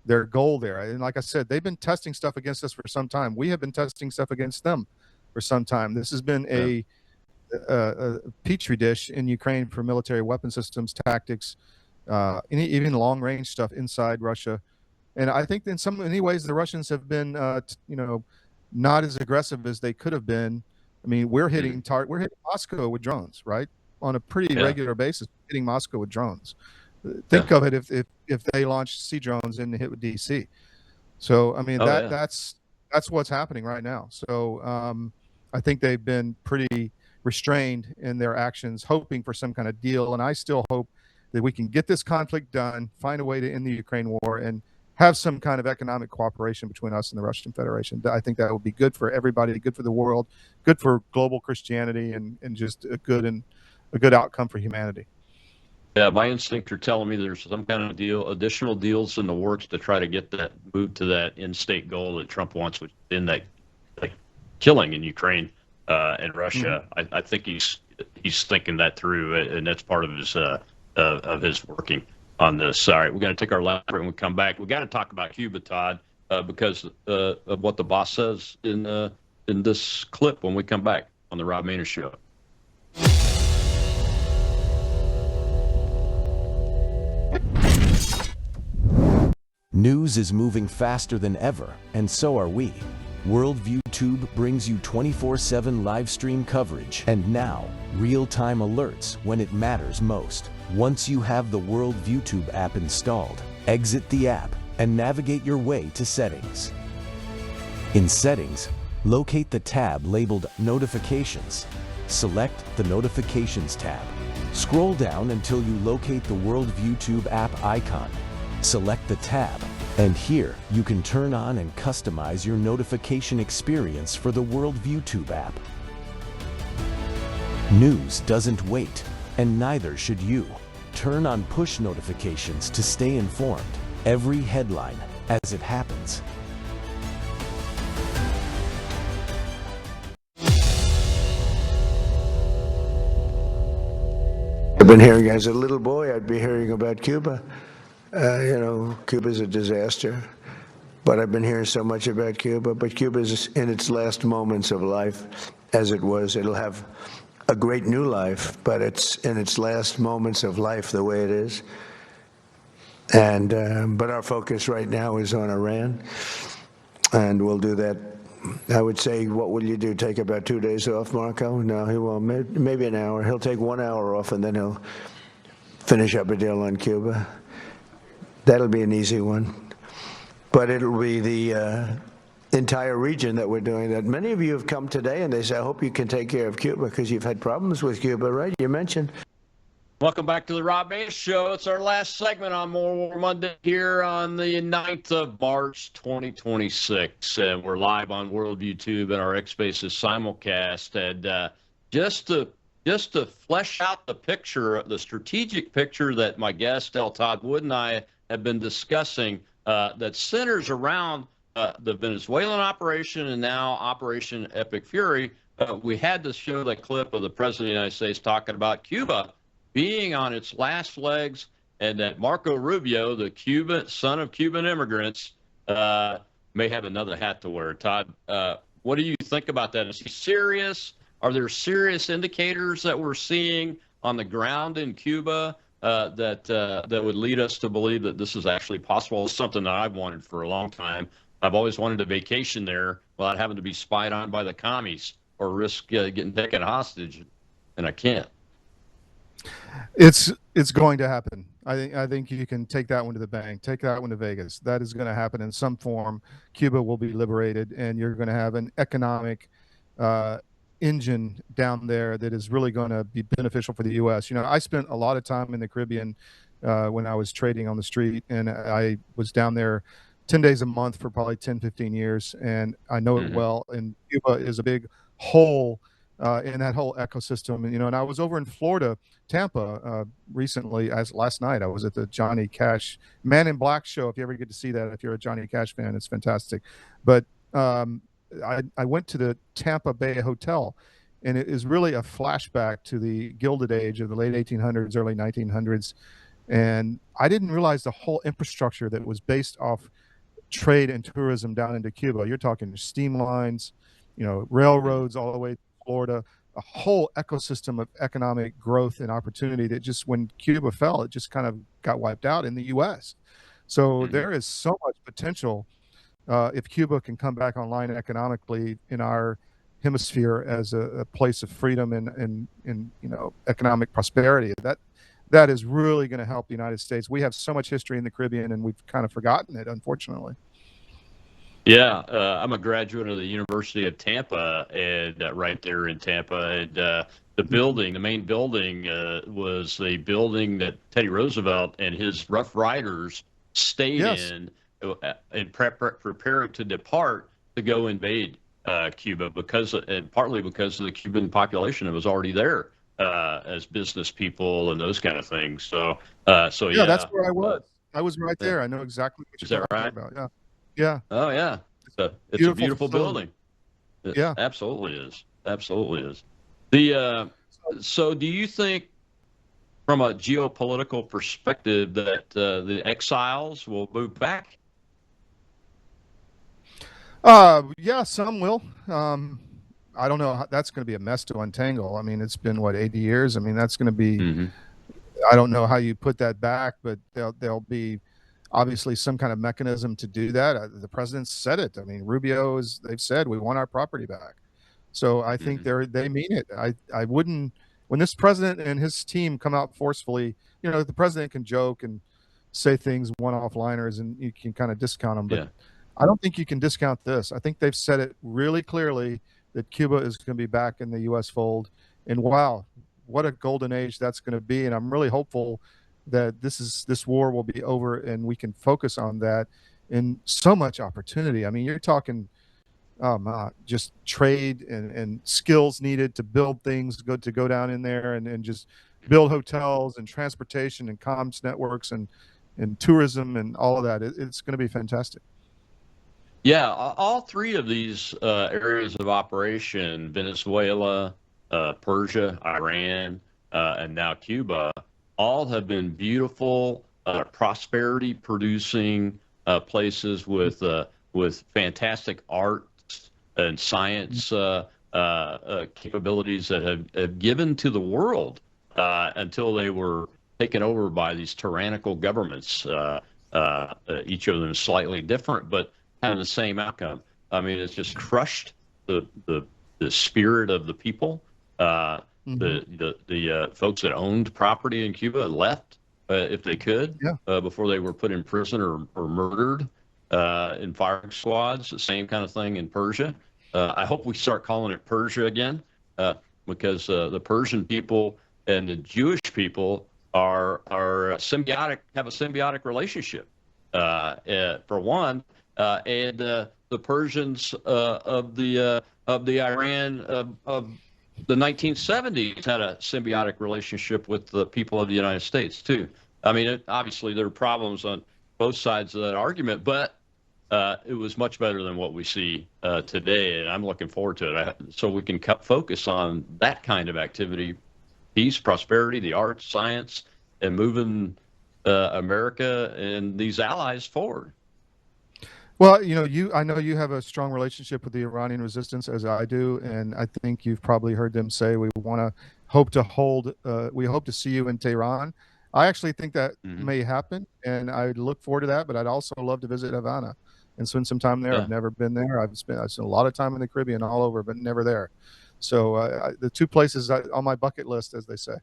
their goal there. And like I said, they've been testing stuff against us for some time. We have been testing stuff against them for some time. This has been a petri dish in Ukraine for military weapon systems, tactics, even long-range stuff inside Russia. And I think in many ways the Russians have been, not as aggressive as they could have been. I mean, we're hitting Moscow with drones, right, on a pretty regular basis, hitting Moscow with drones. Think of it if they launched sea drones and hit with DC. So I mean that's what's happening right now. So I think they've been pretty restrained in their actions, hoping for some kind of deal. And I still hope that we can get this conflict done, find a way to end the Ukraine war, and have some kind of economic cooperation between us and the Russian Federation. I think that would be good for everybody, good for the world, good for global Christianity, and just a good outcome for humanity. Yeah, my instincts are telling me there's some kind of additional deals in the works to try to get that moved to that in-state goal that Trump wants, which in that killing in Ukraine and Russia. I think he's thinking that through, and that's part of his working on this. All right, we're going to take our last break. When we come back, we got to talk about Cuba, Todd, because of what the boss says in this clip when we come back on the Rob Maness Show. News is moving faster than ever, and so are we. WorldViewTube brings you 24/7 live stream coverage and now real-time alerts when it matters most. Once you have the WorldViewTube app installed, exit the app and navigate your way to Settings. In Settings, locate the tab labeled Notifications. Select the Notifications tab. Scroll down until you locate the WorldViewTube app icon. Select the tab, and here you can turn on and customize your notification experience for the WorldViewTube app. News doesn't wait, and neither should you. Turn on push notifications to stay informed. Every headline as it happens. I've been hearing, as a little boy, I'd be hearing about Cuba. Cuba's a disaster, but I've been hearing so much about Cuba. But Cuba is in its last moments of life, as it was. It'll have a great new life, but it's in its last moments of life the way it is. And but our focus right now is on Iran, and we'll do that. I would say, what will you do? Take about 2 days off, Marco? No, he won't. Maybe an hour. He'll take 1 hour off, and then he'll finish up a deal on Cuba. That'll be an easy one. But it'll be the entire region that we're doing that. Many of you have come today and they say, I hope you can take care of Cuba because you've had problems with Cuba, right? You mentioned. Welcome back to the Rob Maness Show. It's our last segment on More War Monday here on the 9th of March, 2026. And we're live on WorldViewTube and our XSpaces Simulcast. And just to flesh out the picture, the strategic picture that my guest, Todd Wood, and I have been discussing that centers around the Venezuelan operation and now Operation Epic Fury. We had to show that clip of the President of the United States talking about Cuba being on its last legs, and that Marco Rubio, the son of Cuban immigrants, may have another hat to wear. Todd, what do you think about that? Is he serious? Are there serious indicators that we're seeing on the ground in Cuba that would lead us to believe that this is actually possible? It's something that I've wanted for a long time. I've always wanted a vacation there without having to be spied on by the commies or risk getting taken hostage, and I can't. It's going to happen. I think you can take that one to the bank. Take that one to Vegas. That is going to happen in some form. Cuba will be liberated, and you're going to have an economic engine down there that is really going to be beneficial for the U.S. I spent a lot of time in the Caribbean when I was trading on the street, and I was down there 10 days a month for probably 10, 15 years, and I know it well. And Cuba is a big hole in that whole ecosystem. And I was over in Florida, Tampa, recently. As last night, I was at the Johnny Cash Man in Black show. If you ever get to see that, if you're a Johnny Cash fan, it's fantastic. But I went to the Tampa Bay Hotel, and it is really a flashback to the Gilded Age of the late 1800s, early 1900s. And I didn't realize the whole infrastructure that was based off trade and tourism down into Cuba. You're talking steam lines, railroads all the way to Florida, a whole ecosystem of economic growth and opportunity that just, when Cuba fell, it just kind of got wiped out in the U.S. So there is so much potential if Cuba can come back online economically in our hemisphere as a place of freedom and economic prosperity. That is really going to help the United States. We have so much history in the Caribbean, and we've kind of forgotten it, unfortunately. Yeah, I'm a graduate of the University of Tampa, and right there in Tampa, and the main building was the building that Teddy Roosevelt and his Rough Riders stayed in preparing to depart to go invade Cuba, and partly because of the Cuban population that was already there as business people and those kind of things. So that's where I was. I was right there. I know exactly what you're talking about. Yeah. Yeah. Oh yeah, it's a beautiful building. Yeah, absolutely is. So do you think, from a geopolitical perspective, that the exiles will move back? Yeah, some will. I don't know. That's going to be a mess to untangle. I mean, it's been 80 years. I mean, that's going to be. I don't know how you put that back, but there'll be obviously some kind of mechanism to do that. The president said it. I mean, they've said we want our property back. So I think they mean it. I wouldn't, when this president and his team come out forcefully, the president can joke and say things, one-off liners, and you can kind of discount them. But I don't think you can discount this. I think they've said it really clearly that Cuba is going to be back in the U.S. fold. And wow, what a golden age that's going to be. And I'm really hopeful that this war will be over and we can focus on that. And so much opportunity. I mean, you're talking just trade and skills needed to build things, to go down in there and just build hotels and transportation and comms networks and tourism and all of that. It's going to be fantastic. Yeah, all three of these areas of operation, Venezuela, Persia, Iran, and now Cuba, all have been beautiful, prosperity-producing places with fantastic art and science capabilities that have given to the world until they were taken over by these tyrannical governments. Each of them is slightly different, but having the same outcome. I mean, it's just crushed the spirit of the people. The folks that owned property in Cuba left if they could before they were put in prison or murdered in firing squads. The same kind of thing in Persia. I hope we start calling it Persia again because the Persian people and the Jewish people are symbiotic, have a symbiotic relationship. For one, and the Persians of the Iran of the 1970s had a symbiotic relationship with the people of the United States too. I mean, obviously there are problems on both sides of that argument, but it was much better than what we see today, and I'm looking forward to it. So we can focus on that kind of activity, peace, prosperity, the arts, science, and moving America and these allies forward. Well, I know you have a strong relationship with the Iranian resistance, as I do, and I think you've probably heard them say we hope to see you in Tehran. I actually think that may happen, and I look forward to that. But I'd also love to visit Havana and spend some time there. I've never been there. I've spent a lot of time in the Caribbean, all over, but never there. So the two places on my bucket list, as they say.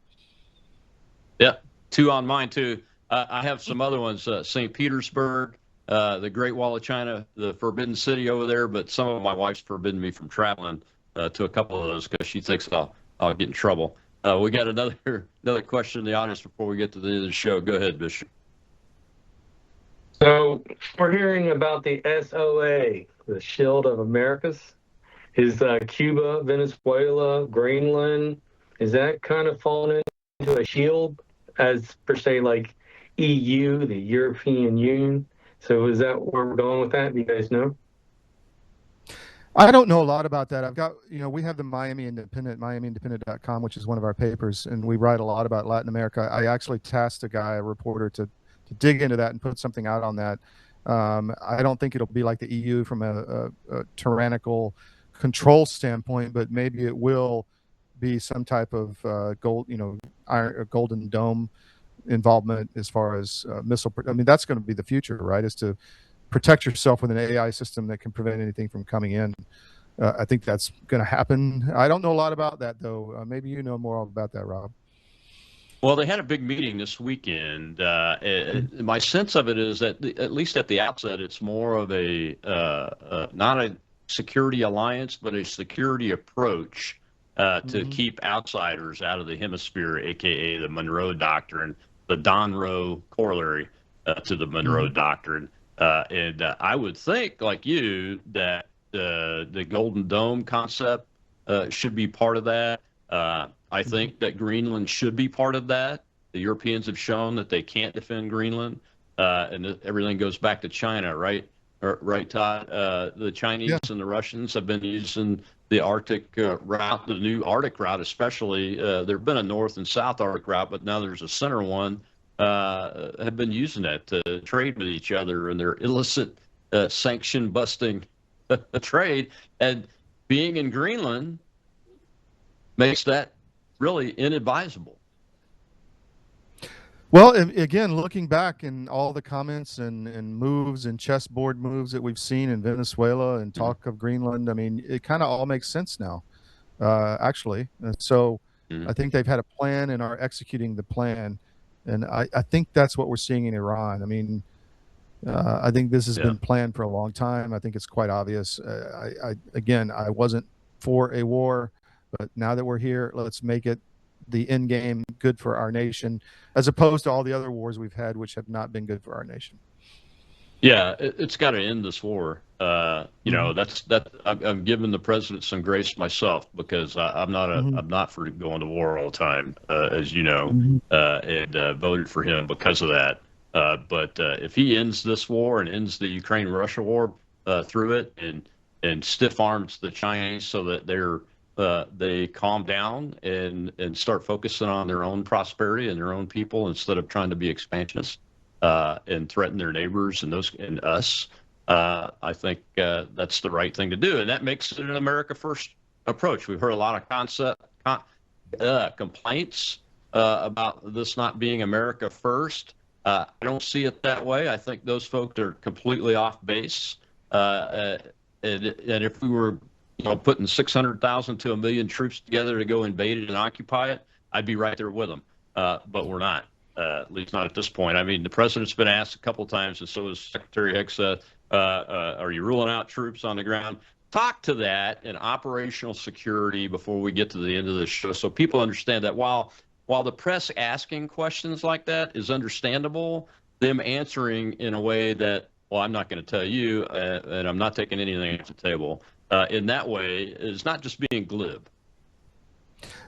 Yeah, two on mine too. I have some other ones. St. Petersburg. The Great Wall of China, the Forbidden City over there, but some of my wife's forbidden me from traveling to a couple of those because she thinks I'll get in trouble. We got another question in the audience before we get to the end of the show. Go ahead, Bishop. So we're hearing about the SOA, the Shield of Americas. Is Cuba, Venezuela, Greenland, is that kind of falling into a shield as per se like EU, the European Union? So is that where we're going with that? Do you guys know? I don't know a lot about that. I've got, we have the Miami Independent, miamiindependent.com, which is one of our papers, and we write a lot about Latin America. I actually tasked a reporter, to dig into that and put something out on that. I don't think it'll be like the EU from a tyrannical control standpoint, but maybe it will be some type of golden dome involvement as far as missile. I mean, that's going to be the future, right? Is to protect yourself with an AI system that can prevent anything from coming in. I think that's going to happen. I don't know a lot about that, though. Maybe you know more about that, Rob. Well, they had a big meeting this weekend. My sense of it is that, at least at the outset, it's more of a not a security alliance, but a security approach to keep outsiders out of the hemisphere, aka the Monroe Doctrine, the Donroe corollary to the Monroe Doctrine. And I would think, like you, that the Golden Dome concept should be part of that. I think that Greenland should be part of that. The Europeans have shown that they can't defend Greenland, and everything goes back to China, right? Right, Todd? The Chinese and the Russians have been using the Arctic route, the new Arctic route especially. There have been a North and South Arctic route, but now there's a center one. Have been using that to trade with each other in their illicit sanction-busting trade. And being in Greenland makes that really inadvisable. Well, again, looking back in all the comments and moves and chessboard moves that we've seen in Venezuela and talk of Greenland, I mean, it kind of all makes sense now, actually. And so I think they've had a plan and are executing the plan. And I think that's what we're seeing in Iran. I mean, I think this has been planned for a long time. I think it's quite obvious. I wasn't for a war, but now that we're here, let's make it the end game good for our nation, as opposed to all the other wars we've had, which have not been good for our nation. Yeah, it's got to end this war. You know, I'm giving the president some grace myself, because I'm not for going to war all the time, as you know, and voted for him because of that. But if he ends this war and ends the Ukraine-Russia war through it, and stiff arms the Chinese so that they calm down and start focusing on their own prosperity and their own people instead of trying to be expansionists and threaten their neighbors and us, I think that's the right thing to do. And that makes it an America First approach. We've heard a lot of complaints about this not being America First. I don't see it that way. I think those folks are completely off base. And if we were putting 600,000 to 1 million troops together to go invade it and occupy it, I'd be right there with them. But we're not, at least not at this point. I mean, the president's been asked a couple times, and so has Secretary Hicks, are you ruling out troops on the ground? Talk to that in operational security before we get to the end of the show, so people understand that while the press asking questions like that is understandable, them answering in a way that, well, I'm not going to tell you, and I'm not taking anything off the table, in that way is not just being glib.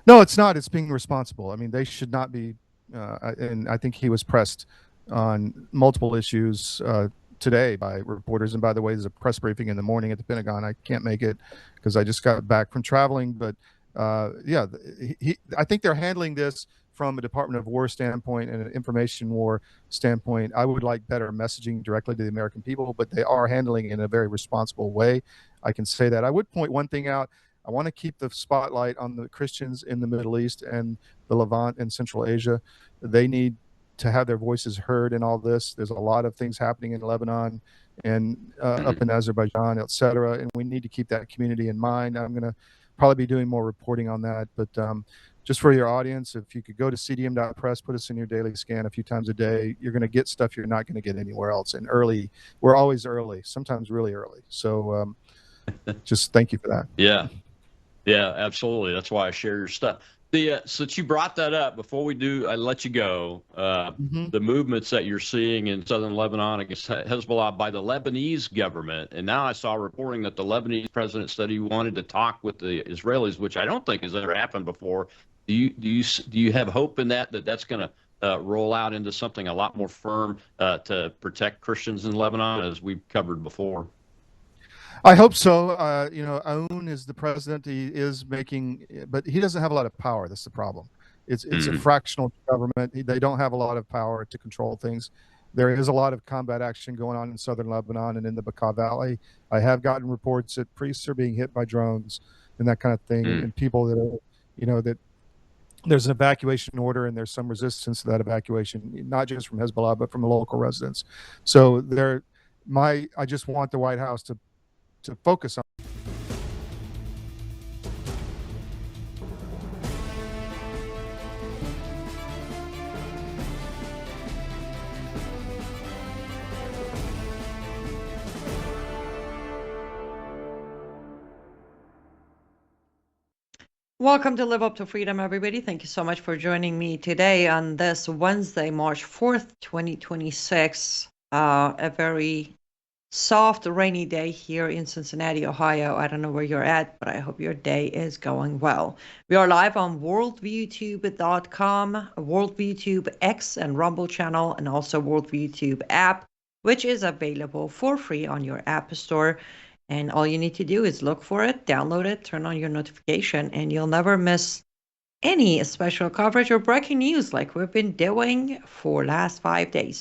No, it's not. It's being responsible. I mean, they should not be, and I think he was pressed on multiple issues today by reporters. And by the way, there's a press briefing in the morning at the Pentagon. I can't make it because I just got back from traveling. But yeah, I think they're handling this from a Department of War standpoint and an information war standpoint. I would like better messaging directly to the American people, but they are handling it in a very responsible way. I can say that. I would point one thing out. I want to keep the spotlight on the Christians in the Middle East and the Levant and Central Asia. They need to have their voices heard in all this. There's a lot of things happening in Lebanon and up in Azerbaijan, etc. And we need to keep that community in mind. I'm going to probably be doing more reporting on that. But just for your audience, if you could go to cdm.press, put us in your daily scan a few times a day, you're going to get stuff you're not going to get anywhere else. And early, we're always early, sometimes really early. So just thank you for that. Yeah, absolutely. That's why I share your stuff. Since you brought that up, before I let you go, the movements that you're seeing in southern Lebanon against Hezbollah by the Lebanese government, and now I saw reporting that the Lebanese president said he wanted to talk with the Israelis, which I don't think has ever happened before. Do you have hope in that's going to roll out into something a lot more firm to protect Christians in Lebanon, as we've covered before? I hope so. Aoun is the president. He is making, but he doesn't have a lot of power. That's the problem. It's a fractional government. They don't have a lot of power to control things. There is a lot of combat action going on in southern Lebanon and in the Bekaa Valley. I have gotten reports that priests are being hit by drones and that kind of thing, and people that are, that there's an evacuation order and there's some resistance to that evacuation, not just from Hezbollah but from the local residents. So I just want the White House to focus on. Welcome to Live Up to Freedom, everybody. Thank you so much for joining me today on this Wednesday, March 4th, 2026. A very soft, rainy day here in Cincinnati, Ohio. I don't know where you're at, but I hope your day is going well. We are live on worldviewtube.com, WorldViewTube X and Rumble channel, and also WorldViewTube app, which is available for free on your app store. And all you need to do is look for it, download it, turn on your notification, and you'll never miss any special coverage or breaking news like we've been doing for last 5 days.